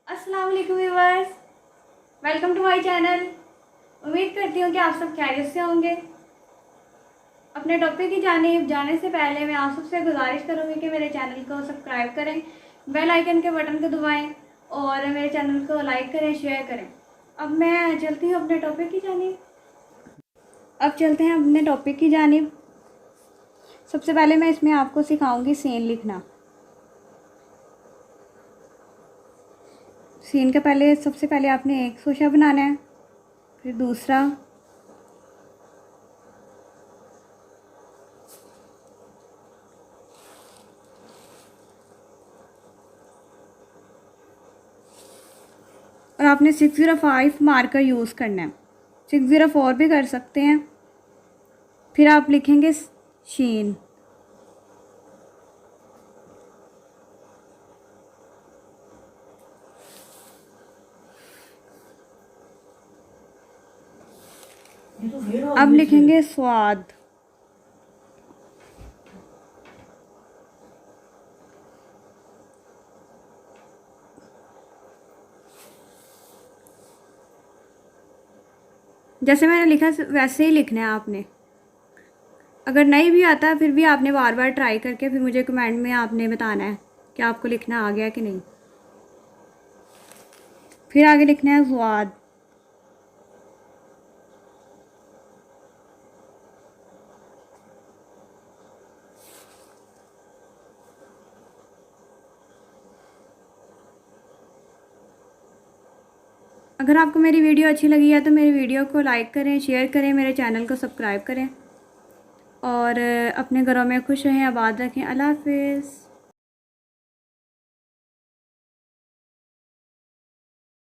अस्सलाम वालेकुम viewers, welcome to my channel. उम्मीद करती हूँ कि आप सब खैरियत से होंगे। अपने टॉपिक की जानिब जाने से पहले मैं आप सबसे गुजारिश करूँगी कि मेरे चैनल को सब्सक्राइब करें, बेल आइकन के बटन को दबाएं और मेरे चैनल को लाइक करें, शेयर करें। अब मैं चलती हूँ अपने टॉपिक की जानिब। अब चलते हैं अपने टॉपिक की जानिब। सबसे पहले मैं इसमें आपको सिखाऊंगी सीन लिखना। सीन के पहले सबसे पहले आपने एक सोशा बनाना है, फिर दूसरा, और आपने 605 मार्कर यूज़ करना है। 604 भी कर सकते हैं। फिर आप लिखेंगे शीन। अब लिखेंगे स्वाद। जैसे मैंने लिखा वैसे ही लिखना है आपने। अगर नहीं भी आता फिर भी आपने बार बार ट्राई करके फिर मुझे कमेंट में आपने बताना है कि आपको लिखना आ गया कि नहीं। फिर आगे लिखना है स्वाद। अगर आपको मेरी वीडियो अच्छी लगी है तो मेरी वीडियो को लाइक करें, शेयर करें, मेरे चैनल को सब्सक्राइब करें और अपने घरों में खुश रहें, आबाद रखें। अल्लाह हाफिज़।